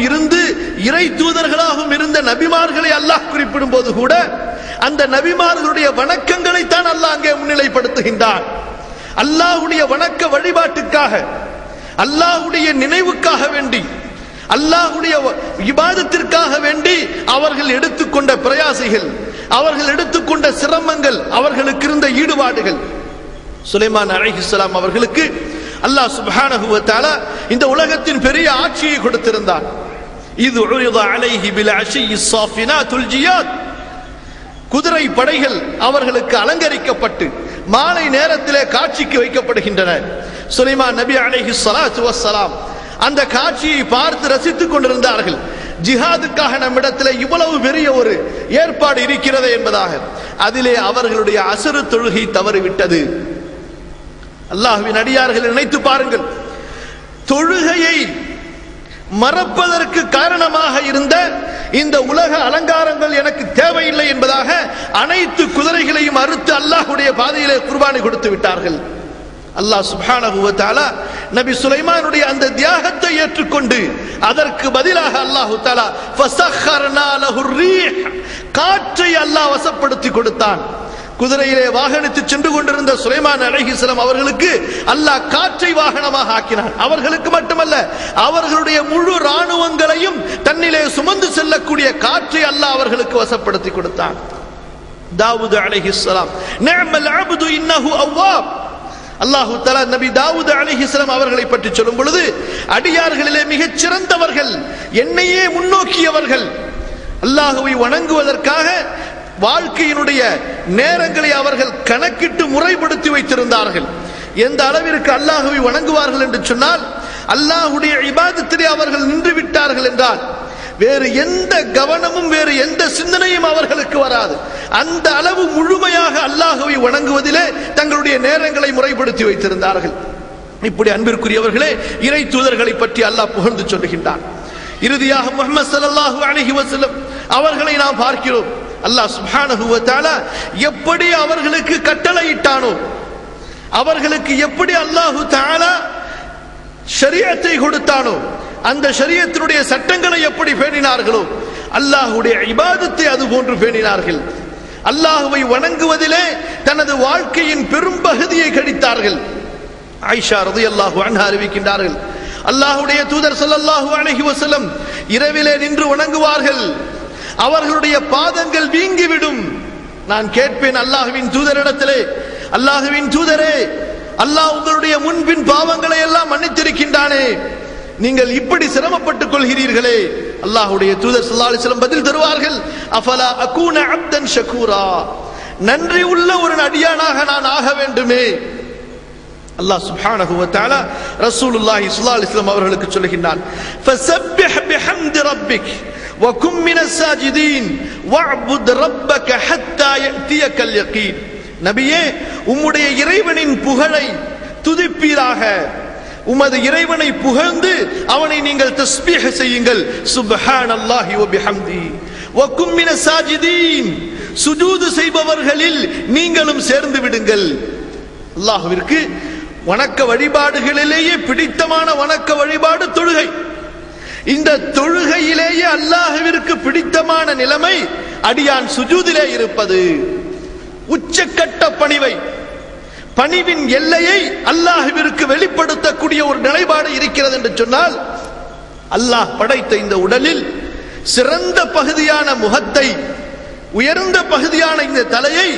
இருந்து இறை தூதர்களாகவும் இருந்த நபிமார்களை அல்லாஹ் குறிப்பிடும் போது கூட அந்த நபிமார்களுடைய வணக்கங்களை தான் அல்லாஹ் அங்கே முன்னிலைப்படுத்துகின்றான். அல்லாஹ்வுடைய வணக்க வழிபாட்டுக்காக, அல்லாஹ்வுடைய நினைவுக்காக வேண்டி, அல்லாஹ்வுடைய இபாதத்திற்காக வேண்டி அவர்கள் எடுத்துக்கொண்ட பிரயாசைகள், அவர்கள் எடுத்துக்கொண்ட சிரமங்கள், அவர்களுக்கு இருந்த ஈடுபாடுகள். சுலைமான் அலைஹிஸ்ஸலாம் அவர்களுக்கு அல்லாஹ் சுப்ஹானஹு வ தஆலா இந்த உலகத்தின் பெரிய ஆட்சியை கொடுத்திருந்தார். இது உரித அலைஹி பில் அஷிய் ஸாஃபினாத்துல் ஜியாத், குதிரை படைகள் அவர்களுக்கு அலங்கரிக்கப்பட்டு மாலை நேரத்திலே காட்சிக்கு வைக்கப்படுகின்றன. சுலைமான் நபி அலைஹிஸ்ஸலாத்து வஸ்ஸலாம் அந்த காட்சியை பார்த்து ரசித்துக் கொண்டிருந்தார்கள். ஜிஹாதுக்காக நம்மிடத்தில் இவ்வளவு பெரிய ஒரு ஏற்பாடு இருக்கிறது என்பதாக. அதிலே அவர்களுடைய அசரு தொழுகை தவறிவிட்டது. அல்லாஹ்வின் அடியார்கள் நினைத்து பாருங்கள், தொழுகையை மறப்பதற்கு காரணமாக இருந்த இந்த உலக அலங்காரங்கள் எனக்கு தேவையில்லை என்பதாக அனைத்து குதிரைகளையும் அறுத்து அல்லாஹ்வுடைய பாதையிலே குர்பானி கொடுத்து விட்டார்கள். அல்லாஹ் சுப்ஹானஹு வ தஆலா நபி சுலைமானுடைய அந்த தியாகத்தை ஏற்றுக்கொண்டு அதற்கு பதிலாக அல்லாஹ் தஆலா ஃபஸഖர்னா லஹுர் ரீஹ், காற்றை அல்லாஹ் வசப்படுத்தி கொடுத்தான். குதிரையிலே வாகனித்து சென்று கொண்டிருந்த சுலைமான் அலைஹிஸ்ஸலாம் அவர்களுக்கு அல்லாஹ் காற்றை வாகனமாக ஆக்கினான். அவர்களுக்கு மட்டுமல்ல, அவர்களுடைய முழு ராணுவங்களையும் தன்னிலே சுமந்து செல்லக்கூடிய காற்றை அல்லாஹ் அவர்களுக்கு வசப்படுத்தி கொடுத்தான். தாவூத் அலைஹிஸ்ஸலாம் நிஅமல் அப்து இன்னஹு அவ்வாப், அல்லாஹு தஆலா நபி தாவூத் அலைஹிஸ்ஸலாம் அவர்களை பற்றி சொல்லும் பொழுது, அடியார்களிலே மிகச் சிறந்தவர்கள், என்னையே முன்னோக்கியவர்கள், அல்லாஹ்வை வணங்குவதற்காக வாழ்க்கையினுடைய நேரங்களை அவர்கள் கணக்கிட்டு முறைப்படுத்தி வைத்திருந்தார்கள். எந்த அளவிற்கு அல்லாஹ்வை வணங்குவார்கள் என்று சொன்னால், அல்லாஹ்வுடைய இபாதத்திலே அவர்கள் நின்று விட்டார்கள் என்றால் வேறு எந்த கவனமும் வேறு எந்த சிந்தனையும் அவர்களுக்கு வராது. அந்த அளவு முழுமையாக அல்லாஹ்வை வணங்குவதிலே தங்களுடைய நேரங்களை முறைப்படுத்தி வைத்திருந்தார்கள். இப்படி அன்பிற்குரியவர்களே, இறை தூதர்களை பற்றி அல்லாஹ் புகழ்ந்து சொல்லுகின்றான். இறுதியாக முஹம்மது ஸல்லல்லாஹு அலைஹி வஸல்லம் அவர்களை நாம் பார்க்கிறோம். அல்லாஹ் சுப்ஹானஹு வ தஆலா எப்படி அவர்களுக்கு கட்டளையிட்டானோ, அவர்களுக்கு எப்படி அல்லாஹ் தஆலா ஷரீஅத்தை கொடுத்தானோ, அந்த ஷரீஅத்தினுடைய சட்டங்களை எப்படி பேணினார்களோ, அல்லாஹ்வுடைய இபாதத்தை அதுபோன்று பேணினார்கள். அல்லாஹ்வை வணங்குவதிலே தனது வாழ்க்கையின் பெரும் பகுதியை கழித்தார்கள். ஆயிஷா ரலியல்லாஹு அன்ஹா அறிவிக்கின்றார்கள், அல்லாஹ்வுடைய தூதர் ஸல்லல்லாஹு அலைஹி வஸல்லம் இரவிலே நின்று வணங்குவார்கள், அவர்களுடைய பாதங்கள் வீங்கிவிடும். நான் கேட்பேன் அல்லாஹ்வின் தூதரிடத்திலே, அல்லாஹ்வின் தூதரே, அல்லாஹ் உங்களுடைய முன்பின் பாவங்களை எல்லாம் மன்னித்திருக்கின்றானே, நீங்கள் இப்படி சிரமப்பட்டுக் கொள்கிறீர்களே? அல்லாஹ்வுடைய தூதர் ஸல்லல்லாஹு அலைஹி வஸல்லம் பதில் தருவார்கள், அஃபலா அகூன அப்தன் ஷகூரா, நன்றி உள்ள ஒரு அடியானாக நான் ஆக வேண்டுமே. அல்லாஹ் சுப்ஹானஹு வ தஆலா ரசூலுல்லாஹி ஸல்லல்லாஹு அலைஹி வஸல்லம் அவர்களுக்கு சொல்லுகின்றான், ஃபஸப்பிஹ் பிஹம்தி ரப்பிக் வ கும் மினஸ் சாஜிதீன் வஅபுத் ரப்பக ஹத்தா யஅதியகல் யகீன். நபியே, உம்முடைய இறைவனின் புகழை துதிப்பீராக, உமது இறைவனை புகழ்ந்து அவனை நீங்கள் தஸ்பீஹ் செய்யுங்கள். சுப்ஹானல்லாஹி வ பிஹம்தி வ கும் மினஸ் சாஜிதீன், சுஜூது செய்பவர்களில் நீங்களும் சேர்ந்து விடுங்கள். அல்லாஹ்விற்கு வணக்க வழிபாடுகளிலேயே பிடித்தமான வணக்க வழிபாடு தொழுகை. இந்த தொழுகையிலேயே அல்லாஹ்விற்கு பிடித்தமான நிலைமை அடியான் சுஜூதிலே இருப்பது. உச்சக்கட்ட பணிவை, பணிவின் எல்லையை அல்லாஹ்விற்கு வெளிப்படுத்தக்கூடிய ஒரு நிலைப்பாடு இருக்கிறது என்று சொன்னால், அல்லாஹ் படைத்த இந்த உடலில் சிறந்த பகுதியான முகத்தை, உயர்ந்த பகுதியான இந்த தலையை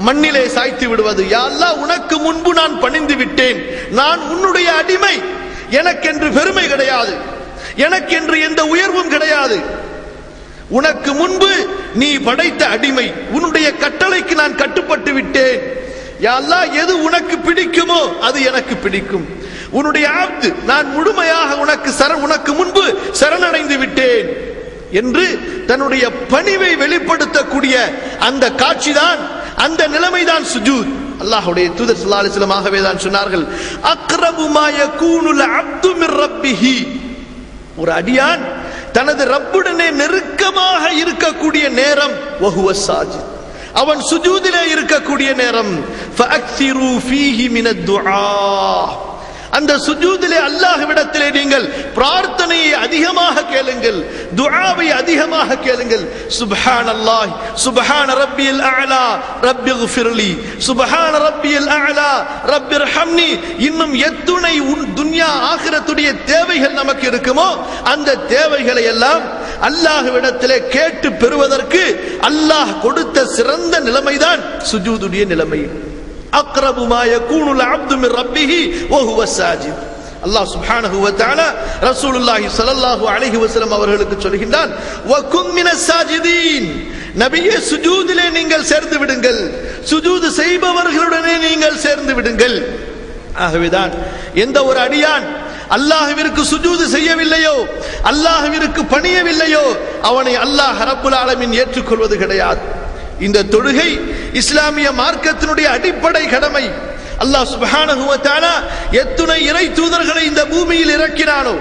மண்ணிலே சாய்த்து விடுவது. யா அல்லாஹ், உனக்கு முன்பு நான் பணிந்து விட்டேன், நான் உன்னுடைய அடிமை, எனக்கென்று பெருமை கிடையாது, எனக்கென்று எந்த உயர்வும் கிடையாது, உனக்கு முன்பு நீ படைத்த அடிமை, உன்னுடைய கட்டளைக்கு நான் கட்டுப்பட்டு விட்டேன். யா அல்லாஹ், எது உனக்கு பிடிக்குமோ அது எனக்கு பிடிக்கும், உன்னுடைய அப்து, நான் முழுமையாக உனக்கு முன்பு சரணடைந்து விட்டேன் என்று தன்னுடைய பணிவை வெளிப்படுத்தக்கூடிய அந்த காட்சிதான், அந்த நிலைமைதான் சுஜூத். அல்லாஹ்வுடைய தூதர் ஸல்லல்லாஹு அலைஹி வஸல்லம் ஆகவே தான் சொன்னார்கள், அக்ரபு மா யகூனுல் அப்து மிர் ரப்பிஹி, ஒரு அடியான் தனது ரப்புடனே நெருக்கமாக இருக்கக்கூடிய நேரம் வஹுவ சாஜித், அவன் சுஜூதிலே இருக்கக்கூடிய நேரம். ஃபஅக்ஸிரு ஃபீஹி மினத் துஆ, அந்த சுஜூதிலே அல்லாஹ்விடத்திலே நீங்கள் பிரார்த்தனையை அதிகமாக கேளுங்கள், துஆவை அதிகமாக கேளுங்கள். சுப்ஹானல்லாஹ் சுப்ஹான ரப்பியல் அஅலா ரப்பிக்ஃபிர்லி, சுப்ஹான ரப்பியல் அஅலா ரப்பிர்ஹம்னி. இன்னும் எத்துணை துன்யா ஆகிரத்துடைய தேவைகள் நமக்கு இருக்குமோ அந்த தேவைகளை எல்லாம் அல்லாஹ்விடத்திலே கேட்டு பெறுவதற்கு அல்லாஹ் கொடுத்த சிறந்த நிலைமைதான் சுஜூதுடைய நிலைமை. அக்ரபு மா யகூனுல் அப்து மின் ரப்பிஹி வ ஹுவ சாஜித். அல்லாஹ் சுப்ஹானஹு வ தஆலா ரசூலுல்லாஹி ஸல்லல்லாஹு அலைஹி வஸல்லம் அவர்களுக்கு சொல்கின்றான், வ குன் மினஸ் சாஜிதீன். நபியே, சுஜூதிலே நீங்கள் சேர்ந்து விடுங்கள், சுஜூது செய்பவர்களுடனே நீங்கள் சேர்ந்து விடுங்கள். ஆகவேதான் எந்த ஒரு அடியான் அல்லாஹ்விற்கு சுஜூது செய்யவில்லையோ, அல்லாஹ்விற்கு பணியவில்லையோ, அவனை அல்லாஹ் ரப்புல் ஆலமீன் ஏற்றுக்கொள்வது கிடையாது. இந்த தொழுகை இஸ்லாமிய மார்க்கத்தினுடைய அடிப்படை கடமை. அல்லாஹ் சுப்ஹானஹு வ தஆலா எத்துணை இறை தூதர்களை இந்த பூமியில் இறக்கினானோ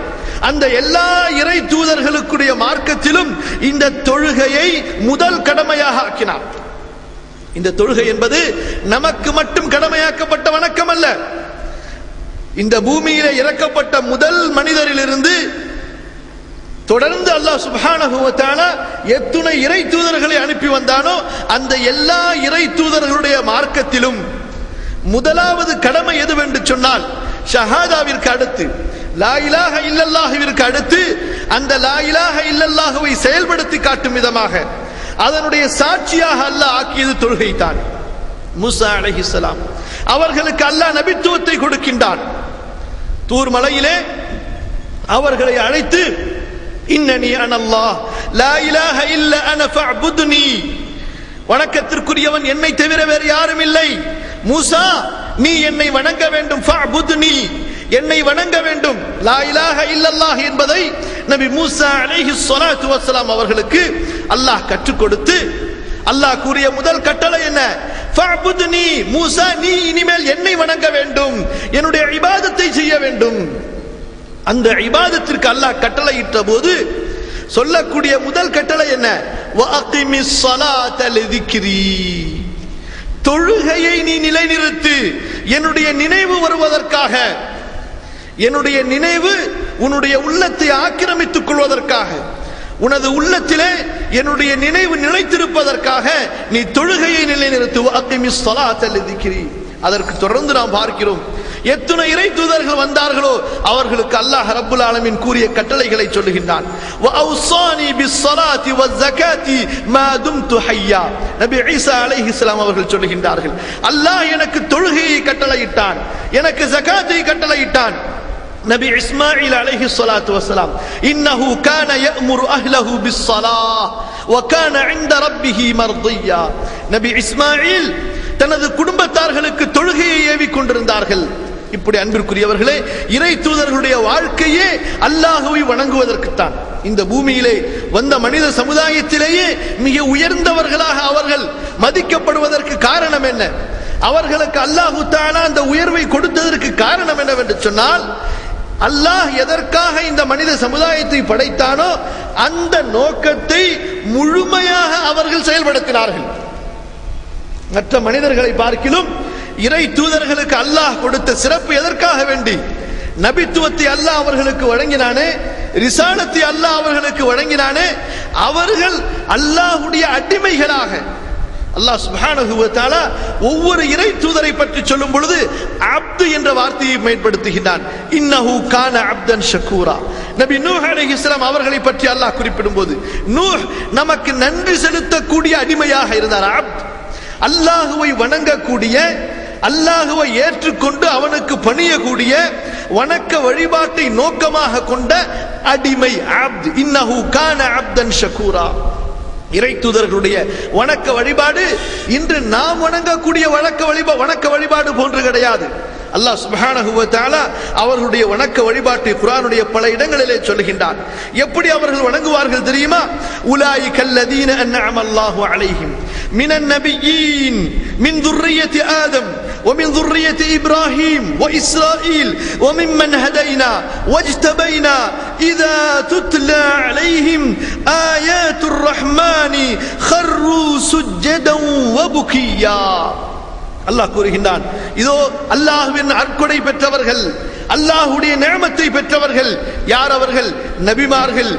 அந்த எல்லா இறை தூதர்களுடைய மார்க்கத்திலும் இந்த தொழுகையை முதல் கடமையாக ஆக்கினார். இந்த தொழுகை என்பது நமக்கு மட்டும் கடமையாக்கப்பட்ட வணக்கம் அல்ல. இந்த பூமியிலே இறக்கப்பட்ட முதல் மனிதரிலிருந்து தொடர்ந்து அல்லாஹ் சுப்ஹானஹு வ தஆலா எத்துணை இறை தூதர்களை அனுப்பி வந்தானோ அந்த எல்லா இறை தூதர்களுடைய மார்க்கத்திலும் முதலாவது கடமை எதுவென்று சொன்னால், ஷஹாதாவிற்கு அடுத்து லா இலாஹ இல்லல்லாஹுவிற்கு அடுத்து அந்த லா இலாஹ இல்லல்லாஹுவை செயல்படுத்தி காட்டும் விதமாக அதனுடைய சாட்சியாக அல்லாஹ் ஆக்கியது தொழுகை தான். மூசா அலைஹிஸ்ஸலாம் அவர்களுக்கு அல்லாஹ் நபித்துவத்தை கொடுக்கின்றான். தூர் மலையிலே அவர்களை அழைத்து, இன்னனி அனல்லாஹ் லா இலாஹ இல்ல அன ஃபஅபுத்னி, வணக்கத்திற்குரியவன் என்னை தவிர வேறு யாரும் இல்லை. மூசா, நீ என்னை வணங்க வேண்டும். ஃபஅபுத்னி, என்னை வணங்க வேண்டும். லா இலாஹ இல்லல்லாஹ் என்பதை நபி மூசா அலைஹிஸ்ஸலாத்து வஸ்ஸலாம் அவர்களுக்கு அல்லாஹ் கற்றுக் கொடுத்து அல்லாஹ் கூறிய முதல் கட்டளை என்ன? ஃபஅபுத்னி, மூசா நீ இனிமேல் என்னை வணங்க வேண்டும், என்னுடைய இபாதத்தை செய்ய வேண்டும். அந்த இபாதத்திற்கு அல்லாஹ் கட்டளையிட்ட போது சொல்லக்கூடிய முதல் கட்டளை என்ன? வஅகிமிஸ் ஸலாத லிذிக்ரி, தொழுகையை நீ நிலைநிறுத்து, என்னுடைய நினைவு வருவதற்காக, என்னுடைய நினைவு உன்னுடைய உள்ளத்தை ஆக்கிரமித்துக் கொள்வதற்காக, உனது உள்ளத்திலே என்னுடைய நினைவு நிலைத்திருப்பதற்காக நீ தொழுகையை நிலைநிறுத்து. வஅகிமிஸ் ஸலாத லிذிக்ரி. அதற்கு தொடர்ந்து நாம் பார்க்கிறோம் எத்துணை இறை தூதர்கள் வந்தார்களோ அவர்களுக்கு அல்லாஹ் ரப்புல் ஆலமீன் கூறிய கட்டளைகளை சொல்லுகின்றான். வஅவ்ஸானி பிஸ்ஸலாத்தி வஸ்ஸகாத்தி மா தும்து ஹய்யா. நபி ஈசா அலைஹிஸ்ஸலாம் அவர்கள் சொல்லுகின்றார்கள், அல்லாஹ் எனக்கு தொழுகையை கட்டளையிட்டான், எனக்கு ஜகாத்தை கட்டளையிட்டான். நபி இஸ்மாயில் அலைஹிஸ்ஸலாத்து வஸ்ஸலாம், இன்னஹு கான யஅமுரு அஹ்லஹு பிஸ்ஸலாஹ் வ கான இன்த ரப்பிஹி மர்தியா. நபி இஸ்மாயில் தனது குடும்பத்தார்களுக்கு தொழுகையை ஏவிக் கொண்டிருந்தார்கள். இப்படி அன்பிற்குரியவர்களே, இறை தூதர்களுடைய வாழ்க்கையே அல்லாஹுவை வணங்குவதற்குத்தான். இந்த பூமியிலே வந்த மனித சமுதாயத்திலேயே மிக உயர்ந்தவர்களாக அவர்கள் மதிக்கப்படுவதற்கு காரணம் என்ன? அவர்களுக்கு அல்லாஹு தஆலா அந்த உயர்வை கொடுத்ததற்கு காரணம் என்னவென்று சொன்னால், அல்லாஹ் எதற்காக இந்த மனித சமுதாயத்தை படைத்தானோ அந்த நோக்கத்தை முழுமையாக அவர்கள் செயல்படுத்தினார்கள். மற்ற மனிதர்களை பார்க்கிலும் இறை தூதர்களுக்கு அல்லாஹ் கொடுத்த சிறப்பு எதற்காக வேண்டி? நபித்துவத்தை அல்லாஹ் அவர்களுக்கு வழங்கினானே, ரிசாலத்தை அல்லாஹ் அவர்களுக்கு வழங்கினானே, அவர்கள் அல்லாஹ்வுடைய அடிமைகளாக. அல்லாஹ் சுப்ஹானஹு வ தஆலா ஒவ்வொரு இறை தூதரை பற்றி சொல்லும் பொழுது அப்து என்ற வார்த்தையை பயன்படுத்துகிறான். இன்னஹு கான அப்தன் ஷக்கூரா. நபி நூஹ் அலைஹிஸ்ஸலாம் அவர்களை பற்றி அல்லாஹ் குறிப்பிடும் போது, நூஹ் நமக்கு நன்றி செலுத்தக்கூடிய அடிமையாக இருந்தார். அப்த், அல்லாஹுவை வணங்கக்கூடிய, அல்லாஹுவை ஏற்றுக்கொண்டு அவனுக்கு பணியக்கூடிய, வணக்க வழிபாட்டை நோக்கமாக கொண்ட அடிமை அப்த். இன்னஹு கான அப்தன் ஷக்கூரா. இறை தூதர்களுடைய வணக்க வழிபாடு இன்று நாம் வணங்கக்கூடிய வணக்க வழிபாடு போன்று கிடையாது. அல்லாஹ் சுப்ஹானஹு வ தஆலா அவர்களுடைய வணக்க வழிபாட்டை குர்ஆனுடைய பல இடங்களிலே சொல்லுகின்றான். எப்படி அவர்கள் வணங்குவார்கள் தெரியுமா? உலாயிகல்லதீன அன்அம அல்லாஹு அலைஹிம் மினன் நபிய்யீன் மின் ذُرِّيَّةِ آدَمَ ومن ذُرِّيَّةِ إبراهيم وإسرائيل وممن هدينا واجتبينا إذا تتلى عليهم آيات الرحمن خروا سجدا وبكيا. அல்லாஹ் கூறுகின்றான், இதோ அல்லாஹ்வின் அற்கொடை பெற்றவர்கள், அல்லாஹ்வுடைய நிஅமத்தை பெற்றவர்கள் யார்? அவர்கள் நபிமார்கள்.